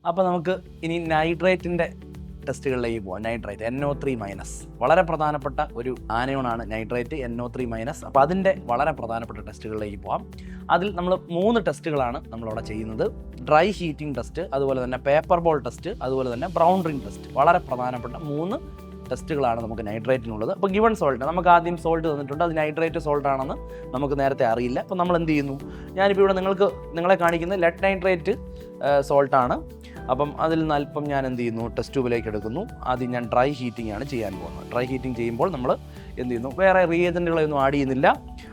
അപ്പോൾ നമുക്ക് ഇനി നൈട്രേറ്റിൻ്റെ ടെസ്റ്റുകളിലേക്ക് പോകാം. നൈട്രേറ്റ് NO3-, വളരെ പ്രധാനപ്പെട്ട ഒരു ആനയോണാണ് നൈട്രേറ്റ് NO3-. അപ്പോൾ അതിൻ്റെ വളരെ പ്രധാനപ്പെട്ട ടെസ്റ്റുകളിലേക്ക് പോകാം. അതിൽ നമ്മൾ 3 ടെസ്റ്റുകളാണ് നമ്മളവിടെ ചെയ്യുന്നത്. ഡ്രൈ ഹീറ്റിംഗ് ടെസ്റ്റ്, അതുപോലെ തന്നെ പേപ്പർ ബോൾ ടെസ്റ്റ്, അതുപോലെ തന്നെ ബ്രൗൺ റിംഗ് ടെസ്റ്റ്. വളരെ പ്രധാനപ്പെട്ട 3 ടെസ്റ്റുകളാണ് നമുക്ക് നൈട്രേറ്റിനുള്ളത്. അപ്പോൾ ഗിവൺ സോൾട്ട്, നമുക്ക് ആദ്യം സോൾട്ട് തന്നിട്ടുണ്ട്, അത് നൈട്രേറ്റ് സോൾട്ട് ആണെന്ന് നമുക്ക് നേരത്തെ അറിയില്ല. അപ്പോൾ നമ്മൾ എന്ത് ചെയ്യുന്നു, ഞാനിപ്പോൾ ഇവിടെ നിങ്ങളെ കാണിക്കുന്നത് ലെഡ് നൈട്രേറ്റ് സോൾട്ടാണ്. അപ്പം അതിൽ നിന്ന് അല്പം ഞാൻ എന്ത് ചെയ്യുന്നു, ടെസ്റ്റ് ട്യൂബിലേക്ക് എടുക്കുന്നു. ആദ്യം ഞാൻ ഡ്രൈ ഹീറ്റിംഗ് ആണ് ചെയ്യാൻ പോകുന്നത്. ഡ്രൈ ഹീറ്റിംഗ് ചെയ്യുമ്പോൾ നമ്മൾ എന്ത് ചെയ്യുന്നു, വേറെ റിയേജൻറ്റുകളൊന്നും ആഡ് ചെയ്യുന്നില്ല.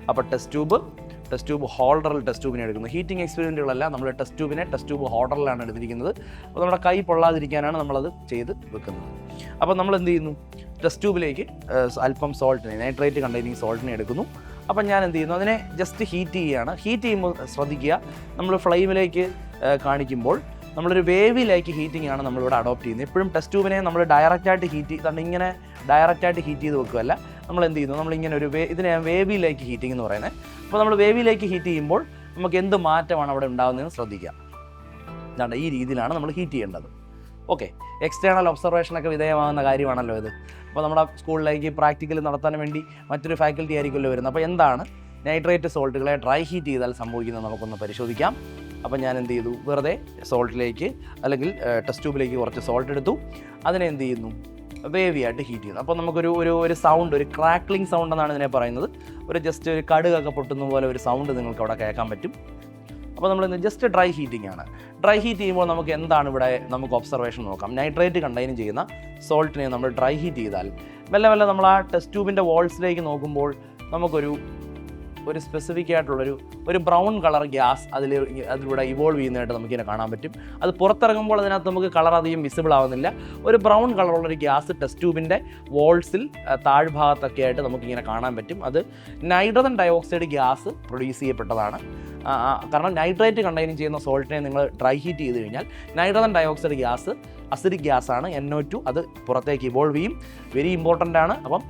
അപ്പോൾ ടെസ്റ്റ് ട്യൂബ് ഹോൾഡറിൽ ടെസ്റ്റ് ട്യൂബിനെ എടുക്കുന്നു. ഹീറ്റിംഗ് എക്സ്പെരിമെൻറ്റുകളല്ല, നമ്മൾ ടെസ്റ്റ് ട്യൂബ് ഹോൾഡറിലാണ് എടുത്തിരിക്കുന്നത്. അപ്പോൾ നമ്മുടെ കൈ പൊള്ളാതിരിക്കാനാണ് നമ്മളത് ചെയ്ത് വെക്കുന്നത്. അപ്പോൾ നമ്മൾ എന്ത് ചെയ്യുന്നു, ടെസ്റ്റ് ട്യൂബിലേക്ക് അല്പം സോൾട്ടിനെ, നൈട്രേറ്റ് കണ്ടെയ്നിങ് സോൾട്ടിനെ എടുക്കുന്നു. അപ്പം ഞാൻ എന്ത് ചെയ്യുന്നു, അതിനെ ജസ്റ്റ് ഹീറ്റ് ചെയ്യുകയാണ്. ഹീറ്റ് ചെയ്യുമ്പോൾ ശ്രദ്ധിക്കുക, നമ്മൾ ഫ്ലെയിമിലേക്ക് കാണിക്കുമ്പോൾ നമ്മളൊരു വേവിലേക്ക് ഹീറ്റിംഗ് ആണ് നമ്മളിവിടെ അഡോപ്റ്റ് ചെയ്യുന്നത്. എപ്പോഴും ടെസ്റ്റ് ട്യൂബിനെ നമ്മൾ ഡയറക്റ്റായിട്ട് ഇങ്ങനെ ഡയറക്റ്റായിട്ട് ഹീറ്റ് ചെയ്ത് വെക്കുകയല്ല. നമ്മൾ എന്ത് ചെയ്യുന്നു, നമ്മളിങ്ങനെ ഇതിനെ വേവിലേക്ക് ഹീറ്റിംഗ് എന്ന് പറയുന്നത്. അപ്പോൾ നമ്മൾ വേവിലേക്ക് ഹീറ്റ് ചെയ്യുമ്പോൾ നമുക്ക് എന്ത് മാറ്റമാണ് അവിടെ ഉണ്ടാകുന്നതെന്ന് ശ്രദ്ധിക്കാം. ഇതാണ്, ഈ രീതിയിലാണ് നമ്മൾ ഹീറ്റ് ചെയ്യേണ്ടത്. ഓക്കെ, എക്സ്റ്റേണൽ ഒബ്സർവേഷനൊക്കെ വിധേയമാകുന്ന കാര്യമാണല്ലോ ഇത്. അപ്പോൾ നമ്മുടെ സ്കൂളിലേക്ക് പ്രാക്ടിക്കൽ നടത്താൻ വേണ്ടി മറ്റൊരു ഫാക്കൽറ്റി ആയിരിക്കുമല്ലോ വരുന്നത്. അപ്പോൾ എന്താണ് നൈട്രേറ്റ് സോൾട്ടുകളെ ഡ്രൈ ഹീറ്റ് ചെയ്താൽ സംഭവിക്കുന്നത് നമുക്കൊന്ന് പരിശോധിക്കാം. അപ്പം ഞാൻ എന്ത് ചെയ്തു, വെറുതെ സോൾട്ടിലേക്ക് അല്ലെങ്കിൽ ടെസ്റ്റ് ട്യൂബിലേക്ക് കുറച്ച് സോൾട്ട് എടുത്തു. അതിനെ എന്ത് ചെയ്യുന്നു, വേവിയായിട്ട് ഹീറ്റ് ചെയ്യുന്നു. അപ്പോൾ നമുക്കൊരു സൗണ്ട്, ഒരു ക്രാക്ലിംഗ് സൗണ്ട് എന്നാണ് ഇതിനെ പറയുന്നത്. ജസ്റ്റ് ഒരു കടുകൊക്കെ പൊട്ടുന്ന പോലെ ഒരു സൗണ്ട് നിങ്ങൾക്ക് അവിടെ കേൾക്കാൻ പറ്റും. അപ്പോൾ നമ്മൾ ജസ്റ്റ് ഡ്രൈ ഹീറ്റിംഗ് ആണ്. ഡ്രൈ ഹീറ്റ് ചെയ്യുമ്പോൾ നമുക്ക് എന്താണ് ഇവിടെ നമുക്ക് ഒബ്സർവേഷൻ നോക്കാം. നൈട്രേറ്റ് കണ്ടെയ്ൻ ചെയ്യുന്ന സോൾട്ടിനെ നമ്മൾ ഡ്രൈ ഹീറ്റ് ചെയ്താൽ മെല്ലെ നമ്മൾ ആ ടെസ്റ്റ് ട്യൂബിൻ്റെ വാൾസിലേക്ക് നോക്കുമ്പോൾ നമുക്കൊരു സ്പെസിഫിക് ആയിട്ടുള്ളൊരു ബ്രൗൺ കളർ ഗ്യാസ് അതിലൂടെ ഇവോൾവ് ചെയ്യുന്നതായിട്ട് നമുക്കിങ്ങനെ കാണാൻ പറ്റും. അത് പുറത്തിറങ്ങുമ്പോൾ അതിനകത്ത് നമുക്ക് കളർ അധികം വിസിബിൾ ആവുന്നില്ല. ഒരു ബ്രൗൺ കളറുള്ളൊരു ഗ്യാസ് ടെസ്റ്റ് ട്യൂബിൻ്റെ വാൾസിൽ താഴ്ഭാഗത്തൊക്കെ ആയിട്ട് നമുക്കിങ്ങനെ കാണാൻ പറ്റും. അത് നൈട്രജൻ ഡയോക്സൈഡ് ഗ്യാസ് പ്രൊഡ്യൂസ് ചെയ്യപ്പെട്ടതാണ്. കാരണം നൈട്രേറ്റ് കണ്ടെയ്ൻ ചെയ്യുന്ന സോൾട്ടിനെ നിങ്ങൾ ഡ്രൈ ഹീറ്റ് ചെയ്ത് കഴിഞ്ഞാൽ നൈട്രജൻ ഡയോക്സൈഡ് ഗ്യാസ് അസിഡിക് ഗ്യാസാണ് NO2, അത് പുറത്തേക്ക് ഇവോൾവ് ചെയ്യും. വെരി ഇമ്പോർട്ടൻ്റ് ആണ്. അപ്പം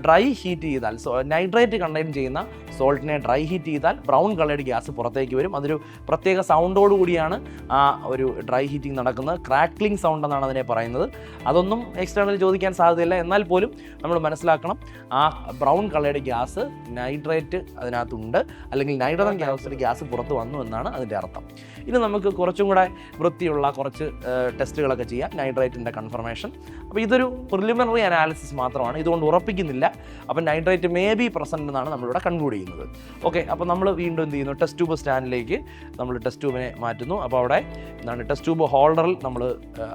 ഡ്രൈ ഹീറ്റ് ചെയ്താൽ നൈട്രേറ്റ് കണ്ടെയ്ൻ ചെയ്യുന്ന സോൾട്ടിനെ ഡ്രൈ ഹീറ്റ് ചെയ്താൽ ബ്രൗൺ കളേർഡ് ഗ്യാസ് പുറത്തേക്ക് വരും. അതൊരു പ്രത്യേക സൗണ്ടോട് കൂടിയാണ് ആ ഒരു ഡ്രൈ ഹീറ്റിംഗ് നടക്കുന്നത്. ക്രാക്ലിംഗ് സൗണ്ട് എന്നാണ് അതിനെ പറയുന്നത്. അതൊന്നും എക്സ്റ്റേണൽ ചോദിക്കാൻ സാധ്യതയില്ല. എന്നാൽ പോലും നമ്മൾ മനസ്സിലാക്കണം, ആ ബ്രൗൺ കളേർഡ് ഗ്യാസ് നൈട്രേറ്റ് അതിനകത്തുണ്ട്, അല്ലെങ്കിൽ നൈട്രജൻ ഡയോക്സൈഡ് ഗ്യാസ് പുറത്ത് വന്നു എന്നാണ് അതിൻ്റെ അർത്ഥം. ഇനി നമുക്ക് കുറച്ചും കൂടെ വൃത്തിയുള്ള കുറച്ച് ടെസ്റ്റുകളൊക്കെ ചെയ്യാം, നൈട്രേറ്റിൻ്റെ കൺഫർമേഷൻ. അപ്പോൾ ഇതൊരു പ്രിലിമിനറി അനാലിസിസ് മാത്രമാണ്, ഇതുകൊണ്ട് ഉറപ്പിക്കുന്നില്ല. അപ്പോൾ നൈട്രേറ്റ് മേ ബി പ്രസൻറ്റ് എന്നാണ് നമ്മളിവിടെ കൺക്ലൂഡ് ചെയ്യുന്നത്. ഓക്കെ, അപ്പോൾ നമ്മൾ വീണ്ടും എന്ത് ചെയ്യുന്നു, ടെസ്റ്റ് ട്യൂബ് സ്റ്റാൻഡിലേക്ക് നമ്മൾ ടെസ്റ്റ് ട്യൂബിനെ മാറ്റുന്നു. അപ്പോൾ അവിടെ എന്താണ്, ടെസ്റ്റ് ട്യൂബ് ഹോൾഡറിൽ നമ്മൾ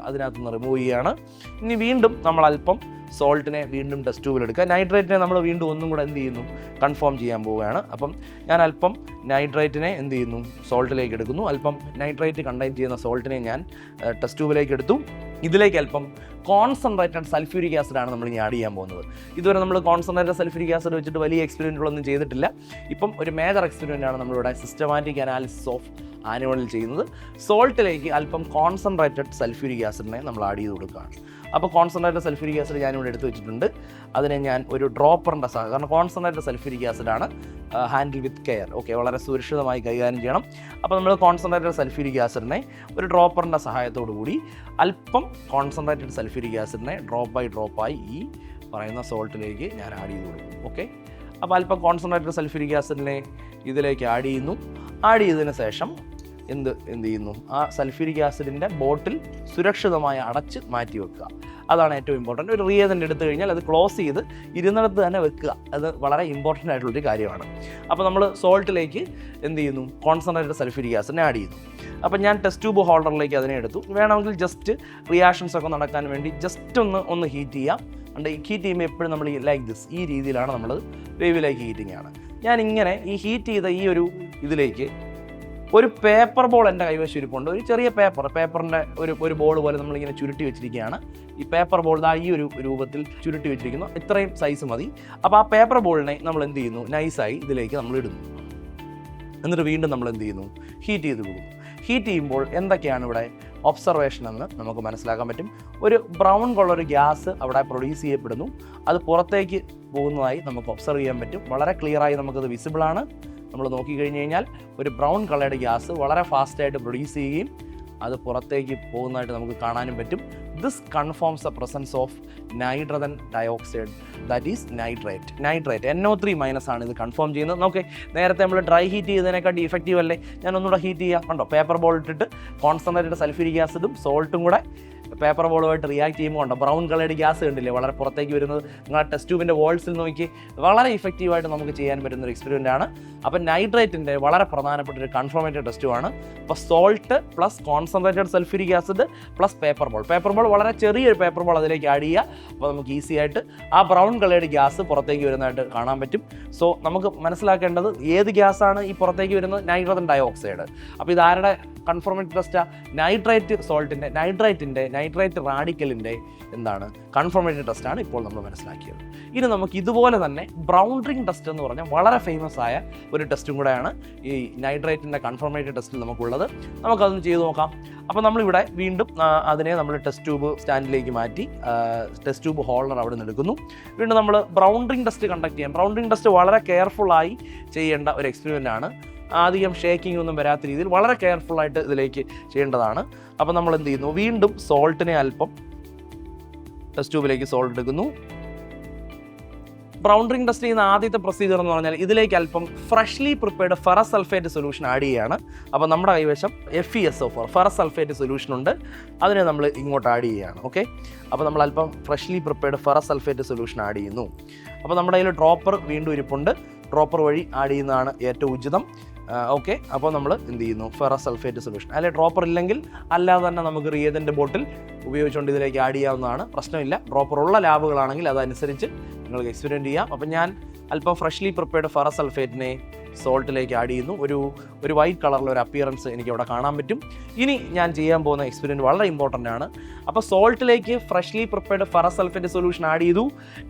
അതിനകത്ത് നിന്ന് റിമൂവ് ചെയ്യുകയാണ്. ഇനി വീണ്ടും നമ്മൾ അല്പം സോൾട്ടിനെ വീണ്ടും ടെസ്റ്റ് ട്യൂബിൽ എടുക്കുക. നൈട്രേറ്റിനെ നമ്മൾ വീണ്ടും ഒന്നും കൂടെ എന്ത് ചെയ്യുന്നു, കൺഫേം ചെയ്യാൻ പോവുകയാണ്. അപ്പം ഞാൻ അല്പം നൈട്രേറ്റിനെ എന്ത് ചെയ്യുന്നു, സോൾട്ടിലേക്ക് എടുക്കുന്നു. അല്പം നൈട്രേറ്റ് കണ്ടെയ്ൻ ചെയ്യുന്ന സോൾട്ടിനെ ഞാൻ ടെസ്റ്റ് ട്യൂബിലേക്ക് എടുത്തു. ഇതിലേക്ക് അല്പം കോൺസെൻട്രേറ്റഡ് സൾഫ്യൂരിക് ആസിഡാണ് നമ്മൾ ഇനി ആഡ് ചെയ്യാൻ പോകുന്നത്. ഇതുവരെ നമ്മൾ കോൺസെൻട്രേറ്റഡ് സൾഫ്യൂരിക് ആസിഡ് വെച്ചിട്ട് വലിയ എക്സ്പെരിമെൻറ്റുകളൊന്നും ചെയ്തിട്ടില്ല. ഇപ്പം ഒരു മേജർ എക്സ്പെരിമെൻ്റാണ് നമ്മളിവിടെ സിസ്റ്റമാറ്റിക് അനാലിസിസ് ഓഫ് ആനിമലിൽ ചെയ്യുന്നത്. സോൾട്ടിലേക്ക് അല്പം കോൺസെൻട്രേറ്റഡ് സൾഫ്യൂരിക് ആസിഡിനെ നമ്മൾ ആഡ് ചെയ്ത് കൊടുക്കുകയാണ്. അപ്പോൾ കോൺസെൻട്രേറ്റഡ് സൾഫ്യൂരിക് ആസിഡ് ഞാനിവിടെ എടുത്ത് വെച്ചിട്ടുണ്ട്. അതിനെ ഞാൻ ഒരു ഡ്രോപ്പറിൻ്റെ സഹായം, കാരണം കോൺസെൻട്രേറ്റഡ് സൾഫ്യൂരിക് ആസിഡാണ്, ഹാൻഡിൽ വിത്ത് കെയർ. ഓക്കെ, വളരെ സുരക്ഷിതമായി കൈകാര്യം ചെയ്യണം. അപ്പോൾ നമ്മൾ കോൺസെൻട്രേറ്റഡ് സൾഫ്യൂരിക് ആസിഡിനെ ഒരു ഡ്രോപ്പറിൻ്റെ സഹായത്തോടു കൂടി അല്പം കോൺസെൻട്രേറ്റഡ് സൾഫ്യൂരിക് ആസിഡിനെ ഡ്രോപ്പ് ബൈ ഡ്രോപ്പായി ഈ പറയുന്ന സോൾട്ടിലേക്ക് ഞാൻ ആഡ് ചെയ്ത് കൊടുക്കും. ഓക്കെ, അപ്പോൾ അല്പം കോൺസെൻട്രേറ്റഡ് സൾഫ്യൂരിക് ആസിഡിനെ ഇതിലേക്ക് ആഡ് ചെയ്യുന്നു. ആഡ് ചെയ്തതിന് ശേഷം എന്ത് ചെയ്യുന്നു, ആ സൾഫ്യൂരിക് ആസിഡിൻ്റെ ബോട്ടിൽ സുരക്ഷിതമായി അടച്ച് മാറ്റി വെക്കുക. അതാണ് ഏറ്റവും ഇമ്പോർട്ടൻറ്റ്. ഒരു റിയേജൻ്റ് എടുത്തു കഴിഞ്ഞാൽ അത് ക്ലോസ് ചെയ്ത് ഇരുന്നിടത്ത് തന്നെ വെക്കുക. അത് വളരെ ഇമ്പോർട്ടൻ്റ് ആയിട്ടുള്ളൊരു കാര്യമാണ്. അപ്പോൾ നമ്മൾ സോൾട്ടിലേക്ക് എന്ത് ചെയ്യുന്നു, കോൺസെൻട്രേറ്റഡ് സൾഫ്യൂരിക് ആസിഡിനെ ആഡ് ചെയ്യുന്നു. അപ്പോൾ ഞാൻ ടെസ്റ്റ് ട്യൂബ് ഹോൾഡറിലേക്ക് അതിനെ എടുത്തു. വേണമെങ്കിൽ ജസ്റ്റ് റിയാക്ഷൻസ് ഒക്കെ നടക്കാൻ വേണ്ടി ജസ്റ്റ് ഒന്ന് ഹീറ്റ് ചെയ്യാം. ഹീറ്റ് ചെയ്യുമ്പോൾ എപ്പോഴും നമ്മൾ ലൈക്ക് ദിസ്, ഈ രീതിയിലാണ് നമ്മൾ വേവിലേക്ക് ഹീറ്റിംഗ് ആണ്. ഞാനിങ്ങനെ ഈ ഹീറ്റ് ചെയ്ത ഈ ഒരു ഇതിലേക്ക് ഒരു പേപ്പർ ബോൾ എൻ്റെ കൈവശം ഇരിപ്പുണ്ട്. ഒരു ചെറിയ പേപ്പറിൻ്റെ ഒരു ബോൾ പോലെ നമ്മളിങ്ങനെ ചുരുട്ടി വെച്ചിരിക്കുകയാണ്. ഈ പേപ്പർ ബോൾ ഈ ഒരു രൂപത്തിൽ ചുരുട്ടി വെച്ചിരിക്കുന്നു. ഇത്രയും സൈസ് മതി. അപ്പോൾ ആ പേപ്പർ ബോളിനെ നമ്മൾ എന്ത് ചെയ്യുന്നു, നൈസായി ഇതിലേക്ക് നമ്മൾ ഇടുന്നു. എന്നിട്ട് വീണ്ടും നമ്മൾ എന്ത് ചെയ്യുന്നു, ഹീറ്റ് ചെയ്ത് കൊടുക്കുന്നു. ഹീറ്റ് ചെയ്യുമ്പോൾ എന്തൊക്കെയാണ് ഇവിടെ ഒബ്സർവേഷൻ എന്ന് നമുക്ക് മനസ്സിലാക്കാൻ പറ്റും. ഒരു ബ്രൗൺ കളർ ഗ്യാസ് അവിടെ പ്രൊഡ്യൂസ് ചെയ്യപ്പെടുന്നു. അത് പുറത്തേക്ക് പോകുന്നതായി നമുക്ക് ഒബ്സർവ് ചെയ്യാൻ പറ്റും. വളരെ ക്ലിയറായി നമുക്കത് വിസിബിളാണ്. നമ്മൾ നോക്കിക്കഴിഞ്ഞ് കഴിഞ്ഞാൽ ഒരു ബ്രൗൺ കളേർഡ് ഗ്യാസ് വളരെ ഫാസ്റ്റായിട്ട് പ്രൊഡ്യൂസ് ചെയ്യുകയും അത് പുറത്തേക്ക് പോകുന്നതായിട്ട് നമുക്ക് കാണാനും പറ്റും. This confirms the presence of nitrogen dioxide, that is nitrate. NO3- ആണ് ഇത് കൺഫേം ചെയ്യുന്നത്. നോക്കേ, നേരത്തെ നമ്മൾ ഡ്രൈ ഹീറ്റ് ചെയ്തതിനെക്കാട്ടി ഇഫക്റ്റീവ് അല്ലേ? ഞാൻ ഒന്നുകൂടെ ഹീറ്റ് ചെയ്യാം. കണ്ടോ, പേപ്പർ ബോൾ ഇട്ടിട്ട് കോൺസെൻട്രേറ്റഡ് സൾഫ്യൂരിക് ആസിഡും സോൾട്ടും കൂടെ പേപ്പർ ബോളുമായിട്ട് റിയാക്ട് ചെയ്യുമ്പോൾ ഉണ്ടോ ബ്രൗൺ കളേഡ് ഗ്യാസ് കണ്ടില്ലേ വളരെ പുറത്തേക്ക് വരുന്നത്? നിങ്ങൾ ആ ടെസ്റ്റ് ട്യൂബിൻ്റെ വോൾസിൽ നോക്കി വളരെ ഇഫക്റ്റീവായിട്ട് നമുക്ക് ചെയ്യാൻ പറ്റുന്ന ഒരു എക്സ്പെരിമെൻ്റ് ആണ്. അപ്പോൾ നൈട്രേറ്റിൻ്റെ വളരെ പ്രധാനപ്പെട്ട ഒരു കൺഫർമേറ്റീവ് ടെസ്റ്റുമാണ്. അപ്പോൾ salt plus concentrated sulphuric acid plus paper ball വളരെ ചെറിയൊരു പേപ്പർ ബോൾ അതിലേക്ക് ആഡ് ചെയ്യുക. അപ്പോൾ നമുക്ക് ഈസി ആയിട്ട് ആ ബ്രൗൺ കളേഡ് ഗ്യാസ് പുറത്തേക്ക് വരുന്നതായിട്ട് കാണാൻ പറ്റും. സോ നമുക്ക് മനസ്സിലാക്കേണ്ടത് ഏത് ഗ്യാസാണ് ഈ പുറത്തേക്ക് വരുന്നത്? Nitrogen dioxide. അപ്പോൾ ഇതാരുടെ കൺഫർമേറ്റീവ് ടെസ്റ്റാണ്? നൈട്രേറ്റ് റാഡിക്കലിൻ്റെ എന്താണ് കൺഫർമേറ്റീവ് ടെസ്റ്റാണ് ഇപ്പോൾ നമ്മൾ മനസ്സിലാക്കിയത്. ഇനി നമുക്ക് ഇതുപോലെ തന്നെ ബ്രൗൺ റിംഗ് ടെസ്റ്റ് എന്ന് പറഞ്ഞാൽ വളരെ ഫേമസ് ആയ ഒരു ടെസ്റ്റും കൂടെയാണ് ഈ നൈട്രേറ്റിൻ്റെ കൺഫർമേറ്റീവ് ടെസ്റ്റിൽ നമുക്കുള്ളത്. നമുക്കതൊന്ന് ചെയ്ത് നോക്കാം. അപ്പോൾ നമ്മളിവിടെ വീണ്ടും അതിനെ നമ്മൾ ടെസ്റ്റ് ട്യൂബ് സ്റ്റാൻഡിലേക്ക് മാറ്റി ടെസ്റ്റ് ട്യൂബ് ഹോൾഡർ അവിടെ നിന്ന് എടുക്കുന്നു. വീണ്ടും നമ്മൾ ബ്രൗൺ റിംഗ് ടെസ്റ്റ് കണ്ടക്ട് ചെയ്യാം. ബ്രൗൺ റിംഗ് ടെസ്റ്റ് വളരെ കെയർഫുള്ളായി ചെയ്യേണ്ട ഒരു എക്സ്പെരിമെൻ്റ് ആണ്. അധികം ഷേക്കിംഗ് ഒന്നും വരാത്ത രീതിയിൽ വളരെ കെയർഫുള്ളായിട്ട് ഇതിലേക്ക് ചെയ്യേണ്ടതാണ്. അപ്പോൾ നമ്മൾ എന്ത് ചെയ്യുന്നു? വീണ്ടും സോൾട്ടിനെ അല്പം ടെസ്റ്റ് ട്യൂബിലേക്ക് സോൾട്ട് എടുക്കുന്നു. ബ്രൗൺ റിംഗ് ടെസ്റ്റ് ചെയ്യുന്ന ആദ്യത്തെ പ്രൊസീജിയർ എന്ന് പറഞ്ഞാൽ ഇതിലേക്ക് അല്പം freshly prepared ferrous sulphate solution add ചെയ്യുകയാണ്. അപ്പോൾ നമ്മുടെ കൈവശം FeSO4 ഫെറസ് സൾഫേറ്റ് സൊല്യൂഷൻ ഉണ്ട്. അതിനെ നമ്മൾ ഇങ്ങോട്ട് ആഡ് ചെയ്യുകയാണ്. ഓക്കെ, അപ്പോൾ നമ്മൾ അല്പം freshly prepared ferrous sulphate solution add ചെയ്യുന്നു. അപ്പോൾ നമ്മുടെ കയ്യിൽ ഡ്രോപ്പർ വീണ്ടും ഇരിപ്പുണ്ട്. ഡ്രോപ്പർ വഴി ആഡ് ചെയ്യുന്നതാണ് ഏറ്റവും ഉചിതം. ഓക്കെ, അപ്പോൾ നമ്മൾ എന്ത് ചെയ്യുന്നു? ഫെറസ് സൾഫേറ്റ് സൊല്യൂഷൻ, അല്ലെ ഡ്രോപ്പർ ഇല്ലെങ്കിൽ അല്ലാതെ തന്നെ നമുക്ക് റിയേജൻ്റ് ബോട്ടിൽ ഉപയോഗിച്ചുകൊണ്ട് ഇതിലേക്ക് ആഡ് ചെയ്യാവുന്നതാണ്. പ്രശ്നമില്ല. ഡ്രോപ്പർ ഉള്ള ലാബുകളാണെങ്കിൽ അതനുസരിച്ച് നിങ്ങൾക്ക് എക്സ്പെരിമെൻറ്റ് ചെയ്യാം. അപ്പോൾ ഞാൻ അല്പം ഫ്രഷ്ലി പ്രിപ്പയർഡ് ഫെറസ് സൾഫേറ്റിനെ സോൾട്ടിലേക്ക് ആഡ് ചെയ്യുന്നു. ഒരു വൈറ്റ് കളറിലെ ഒരു അപ്പിയറൻസ് എനിക്ക് അവിടെ കാണാൻ പറ്റും. ഇനി ഞാൻ ചെയ്യാൻ പോകുന്ന എക്സ്പെരിമെൻറ്റ് വളരെ ഇമ്പോർട്ടൻ്റ് ആണ്. അപ്പോൾ സോൾട്ടിലേക്ക് freshly prepared ferrous sulphate solution add ചെയ്തു.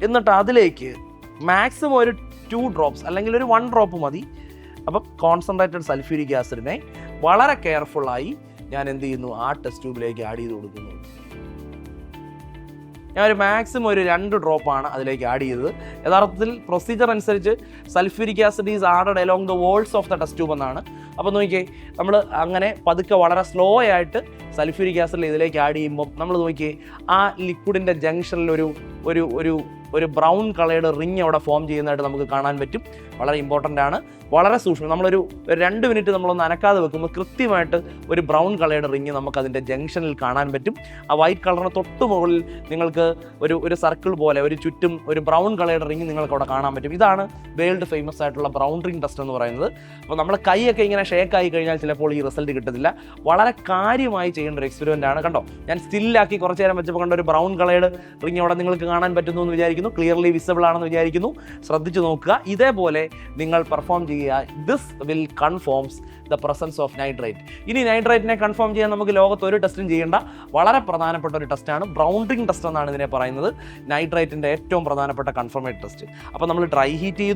എന്നിട്ട് അതിലേക്ക് മാക്സിമം ഒരു 2 ഡ്രോപ്സ് അല്ലെങ്കിൽ ഒരു 1 ഡ്രോപ്പ് മതി. അപ്പം കോൺസെൻട്രേറ്റഡ് സൾഫ്യൂരിക് ആസിഡിനെ വളരെ കെയർഫുള്ളായി ഞാൻ എന്ത് ചെയ്യുന്നു? ആ ടെസ്റ്റ് ട്യൂബിലേക്ക് ആഡ് ചെയ്ത് കൊടുക്കുന്നു. ഞാനൊരു മാക്സിമം ഒരു 2 ഡ്രോപ്പാണ് അതിലേക്ക് ആഡ് ചെയ്തത്. യഥാർത്ഥത്തിൽ പ്രൊസീജിയർ അനുസരിച്ച് sulphuric acid is added along the walls of the test tube എന്നാണ്. അപ്പോൾ നോക്കിയേ, നമ്മൾ അങ്ങനെ പതുക്കെ വളരെ സ്ലോ ആയിട്ട് സൾഫ്യൂരിക് ആസിഡിൽ ഇതിലേക്ക് ആഡ് ചെയ്യുമ്പോൾ നമ്മൾ നോക്കിയേ ആ ലിക്വിഡിൻ്റെ ജംഗ്ഷനിൽ ഒരു ബ്രൗൺ കളേർഡ് റിങ് അവിടെ ഫോം ചെയ്യുന്നതായിട്ട് നമുക്ക് കാണാൻ പറ്റും. വളരെ ഇമ്പോർട്ടൻ്റ് ആണ്, വളരെ സൂക്ഷ്മം. നമ്മളൊരു 2 മിനിറ്റ് നമ്മളൊന്ന് അനക്കാതെ വെക്കുമ്പോൾ കൃത്യമായിട്ട് ഒരു ബ്രൗൺ കളേർഡ് റിങ് നമുക്ക് അതിൻ്റെ ജംഗ്ഷനിൽ കാണാൻ പറ്റും. ആ വൈറ്റ് കളറിന് തൊട്ട് മുകളിൽ നിങ്ങൾക്ക് ഒരു സർക്കിൾ പോലെ ഒരു ചുറ്റും ഒരു ബ്രൗൺ കളേർഡ് റിങ് നിങ്ങൾക്ക് അവിടെ കാണാൻ പറ്റും. ഇതാണ് വേൾഡ് ഫേമസ് ആയിട്ടുള്ള ബ്രൗൺ റിംഗ് ടെസ്റ്റ് എന്ന് പറയുന്നത്. അപ്പോൾ നമ്മുടെ കൈയൊക്കെ ഇങ്ങനെ ഷേക്ക് ആയി കഴിഞ്ഞാൽ ചിലപ്പോൾ ഈ റിസൾട്ട് കിട്ടത്തില്ല. വളരെ കാര്യമായി ചെയ്യേണ്ട ഒരു എക്സ്പെരിമെൻ്റ് ആണ്. കണ്ടോ, ഞാൻ സ്റ്റില്ലാക്കി കുറച്ച് നേരം വെച്ചപ്പോൾ കണ്ട ഒരു ബ്രൗൺ കളേർഡ് റിങ് അവിടെ നിങ്ങൾക്ക് കാണാൻ പറ്റുന്നു എന്ന് വിചാരിക്കുന്നു. ക്ലിയർലി വിസിബിൾ ആണെന്ന് വിചാരിക്കുന്നു. ശ്രദ്ധിച്ചു നോക്കുക. ഇതേപോലെ നിങ്ങൾ പെർഫോം ചെയ്യുക. This will confirms the presence of nitrate. ഇനി നൈട്രേറ്റിനെ കൺഫേം ചെയ്യാൻ നമുക്ക് ലോകത്ത് ഒരു ടെസ്റ്റും ചെയ്യേണ്ട വളരെ പ്രധാനപ്പെട്ട ഒരു ടെസ്റ്റാണ് ബ്രൗൺ റിംഗ് ടെസ്റ്റ് എന്നാണ് ഇതിനെ പറയുന്നത്. നൈട്രേറ്റിൻ്റെ ഏറ്റവും പ്രധാനപ്പെട്ട കൺഫർമേറ്റ് ടെസ്റ്റ്. അപ്പോൾ നമ്മൾ ഡ്രൈ ഹീറ്റ്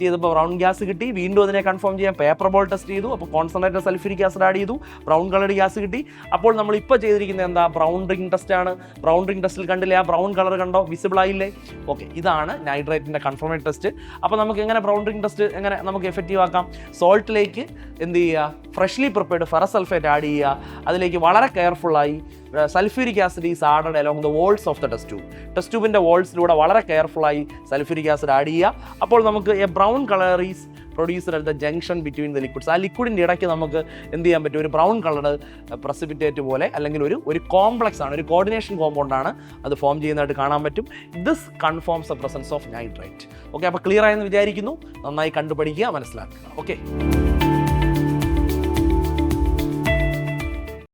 ചെയ്തപ്പോൾ ബ്രൗൺ ഗ്യാസ് കിട്ടി. വീണ്ടും അതിനെ കൺഫേം ചെയ്യാൻ പേപ്പർ ബോൾ ടെസ്റ്റ് ചെയ്തു. അപ്പോൾ കോൺസെൻട്രേറ്റഡ് സൾഫ്യൂരിക് ആസിഡ് ആഡ് ചെയ്തു. ബ്രൗൺ കളേർഡ് ഗ്യാസ് കിട്ടി. അപ്പോൾ നമ്മൾ ഇപ്പോൾ ചെയ്തിരിക്കുന്നത് എന്താ? ബ്രൗൺ റിംഗ് ടെസ്റ്റ് ആണ്. ബ്രൗൺ റിംഗ് ടെസ്റ്റിൽ കണ്ടില്ലേ, ആ ബ്രൗൺ കളർ കണ്ടോ, വിസിബിൾ ആയില്ലേ? ഓക്കെ, ഇതാണ് നൈട്രേറ്റിൻ്റെ കൺഫർമേറ്റ് ടെസ്റ്റ്. അപ്പോൾ നമുക്ക് എങ്ങനെ ബ്രൗൺ റിംഗ് ടെസ്റ്റ് എങ്ങനെ നമുക്ക് എഫക്റ്റീവ് ആക്കാം? സോൾട്ടിലേക്ക് എന്ത് ചെയ്യുക? Freshly prepared ferrous sulphate add ചെയ്യുക. അതിലേക്ക് വളരെ കെയർഫുള്ളായി sulphuric acid is added along the walls of the test ട്യൂബിൻ്റെ വോൾസിലൂടെ വളരെ കെയർഫുള്ളായി സൾഫ്യൂരിക് ആസിഡ് ആഡ് ചെയ്യുക. അപ്പോൾ നമുക്ക് a brown colour is produced at the junction between the liquids. ആ ലിക്വിഡിൻ്റെ ഇടയ്ക്ക് നമുക്ക് എന്ത് ചെയ്യാൻ പറ്റും? ഒരു ബ്രൗൺ കളർ പ്രസിപ്പിറ്റേറ്റ് പോലെ അല്ലെങ്കിൽ ഒരു കോംപ്ലക്സ് ആണ്, ഒരു കോർഡിനേഷൻ കോമ്പൗണ്ടാണ് അത് ഫോം ചെയ്യുന്നതായിട്ട് കാണാൻ പറ്റും. This confirms the presence of nitrate. Okay, അപ്പോൾ ക്ലിയർ ആയെന്ന് വിചാരിക്കുന്നു. നന്നായി കണ്ടുപഠിക്കുക, മനസ്സിലാക്കുക. ഓക്കെ.